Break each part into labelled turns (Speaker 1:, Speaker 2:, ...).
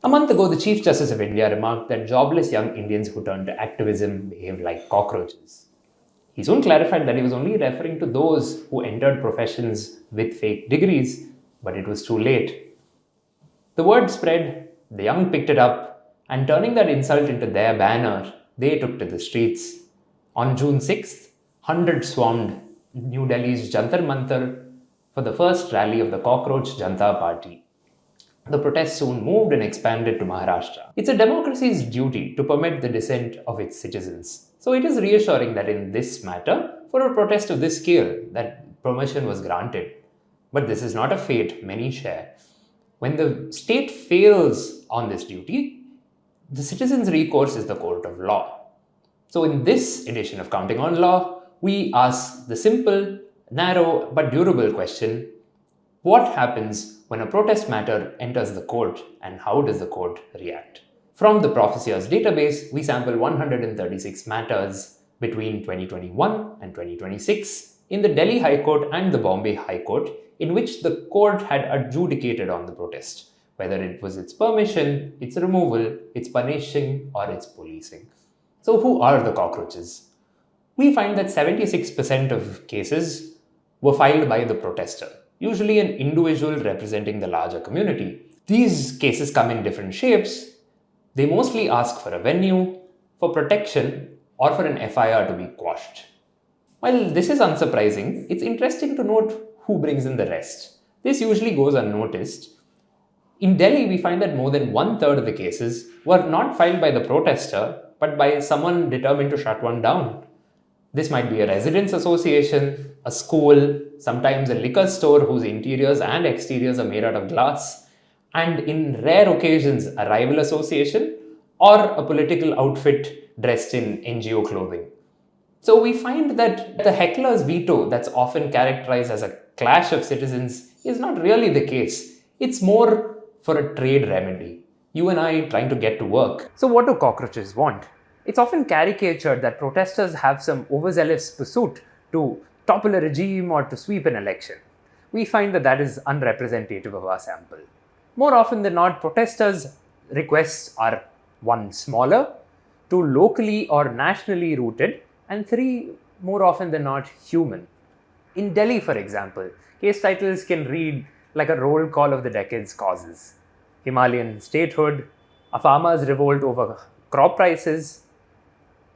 Speaker 1: A month ago, the Chief Justice of India remarked that jobless young Indians who turn to activism behave like cockroaches. He soon clarified that he was only referring to those who entered professions with fake degrees, but it was too late. The word spread, the young picked it up, and turning that insult into their banner, they took to the streets. On June 6th, hundreds swarmed New Delhi's Jantar Mantar for the first rally of the Cockroach Janata Party. The protest soon moved and expanded to Maharashtra. It's a democracy's duty to permit the dissent of its citizens. So it is reassuring that in this matter, for a protest of this scale, that permission was granted. But this is not a fate many share. When the state fails on this duty, the citizen's recourse is the court of law. So in this edition of Counting on Law, we ask the simple, narrow, but durable question: what happens when a protest matter enters the court, and how does the court react? From the TheProfesseer's database, we sample 136 matters between 2021 and 2026 in the Delhi High Court and the Bombay High Court, in which the court had adjudicated on the protest, whether it was its permission, its removal, its punishing, or its policing. So who are the cockroaches? We find that 76% of cases were filed by the protester, usually an individual representing the larger community. These cases come in different shapes. They mostly ask for a venue, for protection, or for an FIR to be quashed. While this is unsurprising, it's interesting to note who brings in the rest. This usually goes unnoticed. In Delhi, we find that more than one-third of the cases were not filed by the protester, but by someone determined to shut one down. This might be a residents' association, a school, sometimes a liquor store whose interiors and exteriors are made out of glass, and in rare occasions, a rival association or a political outfit dressed in NGO clothing. So we find that the heckler's veto that's often characterized as a clash of citizens is not really the case. It's more for a trade remedy. You and I trying to get to work. So what do cockroaches want? It's often caricatured that protesters have some overzealous pursuit to topple a regime or to sweep an election. We find that is unrepresentative of our sample. More often than not, protesters' requests are 1. Smaller, 2. Locally or nationally rooted, and 3. More often than not, human. In Delhi, for example, case titles can read like a roll call of the decade's causes: Himalayan statehood, a farmer's revolt over crop prices,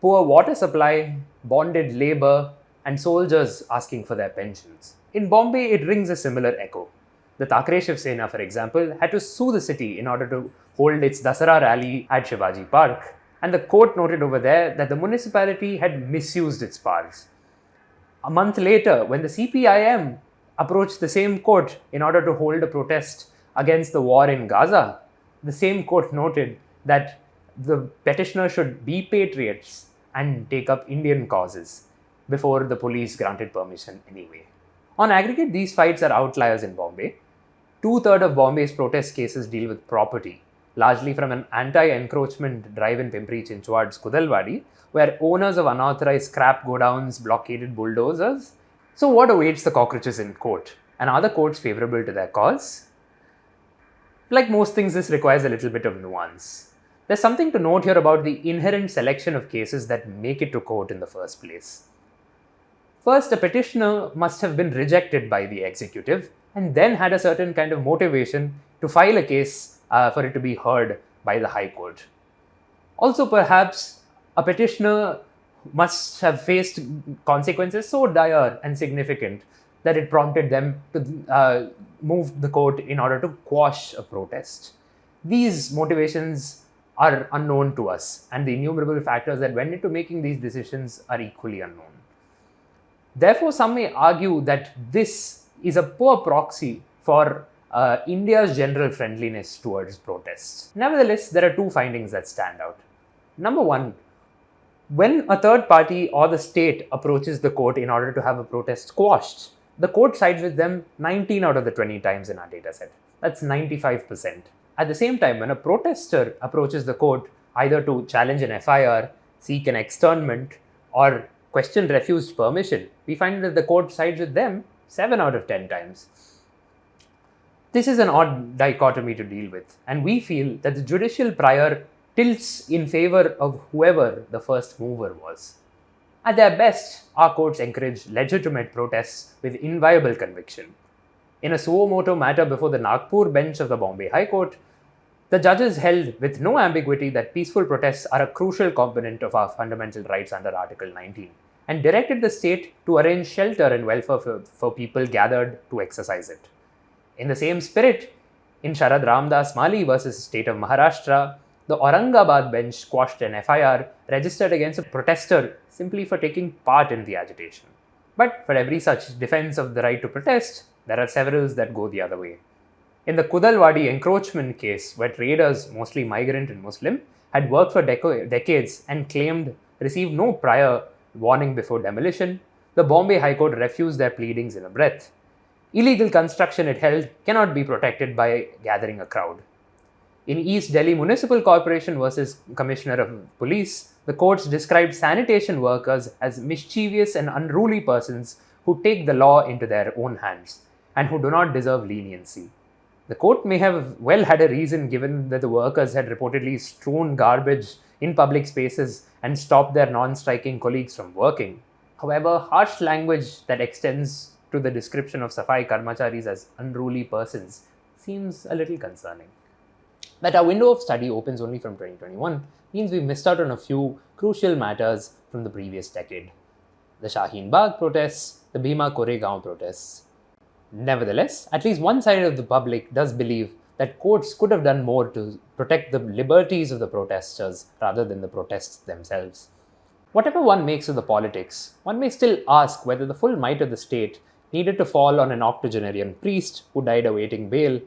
Speaker 1: poor water supply, bonded labor, and soldiers asking for their pensions. In Bombay, it rings a similar echo. The Thakre Shiv Sena, for example, had to sue the city in order to hold its Dasara rally at Shivaji Park, and the court noted over there that the municipality had misused its powers. A month later, when the CPIM approached the same court in order to hold a protest against the war in Gaza, the same court noted that the petitioner should be patriots and take up Indian causes before the police granted permission anyway. On aggregate, these fights are outliers in Bombay. 2/3 of Bombay's protest cases deal with property, largely from an anti-encroachment drive in Pimpri Chinchwad's Kudalwadi, where owners of unauthorized scrap godowns blockaded bulldozers. So what awaits the cockroaches in court? And are the courts favourable to their cause? Like most things, this requires a little bit of nuance. There's something to note here about the inherent selection of cases that make it to court in the first place. First, a petitioner must have been rejected by the executive and then had a certain kind of motivation to file a case for it to be heard by the High Court. Also, perhaps, a petitioner must have faced consequences so dire and significant that it prompted them to move the court in order to quash a protest. These motivations are unknown to us, and the innumerable factors that went into making these decisions are equally unknown. Therefore, some may argue that this is a poor proxy for India's general friendliness towards protests. Nevertheless, there are two findings that stand out. Number one, when a third party or the state approaches the court in order to have a protest quashed, the court sides with them 19 out of the 20 times in our dataset. That's 95%. At the same time, when a protester approaches the court either to challenge an FIR, seek an externment, or question refused permission, we find that the court sides with them 7 out of 10 times. This is an odd dichotomy to deal with, and we feel that the judicial prior tilts in favor of whoever the first mover was. At their best, our courts encourage legitimate protests with inviolable conviction. In a suo motu matter before the Nagpur bench of the Bombay High Court, the judges held with no ambiguity that peaceful protests are a crucial component of our fundamental rights under Article 19 and directed the state to arrange shelter and welfare for people gathered to exercise it. In the same spirit, in Sharad Ramdas Mali versus State of Maharashtra, the Aurangabad bench quashed an FIR registered against a protester simply for taking part in the agitation. But for every such defense of the right to protest, there are several that go the other way. In the Kudalwadi encroachment case, where traders, mostly migrant and Muslim, had worked for decades and claimed received no prior warning before demolition, the Bombay High Court refused their pleadings in a breath. Illegal construction, it held, cannot be protected by gathering a crowd. In East Delhi Municipal Corporation versus Commissioner of Police, the courts described sanitation workers as mischievous and unruly persons who take the law into their own hands and who do not deserve leniency. The court may have well had a reason given that the workers had reportedly strewn garbage in public spaces and stopped their non-striking colleagues from working. However, harsh language that extends to the description of Safai Karmacharis as unruly persons seems a little concerning. That our window of study opens only from 2021 means we've missed out on a few crucial matters from the previous decade. The Shaheen Bagh protests, the Bhima Koregaon protests. Nevertheless, at least one side of the public does believe that courts could have done more to protect the liberties of the protesters rather than the protests themselves. Whatever one makes of the politics, one may still ask whether the full might of the state needed to fall on an octogenarian priest who died awaiting bail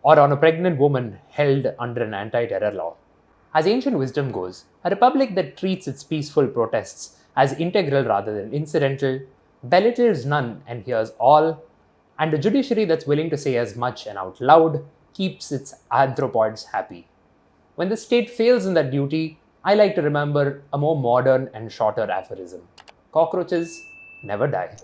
Speaker 1: or on a pregnant woman held under an anti-terror law. As ancient wisdom goes, a republic that treats its peaceful protests as integral rather than incidental belittles none and hears all, and a judiciary that's willing to say as much and out loud keeps its anthropoids happy. When the state fails in that duty, I like to remember a more modern and shorter aphorism: cockroaches never die.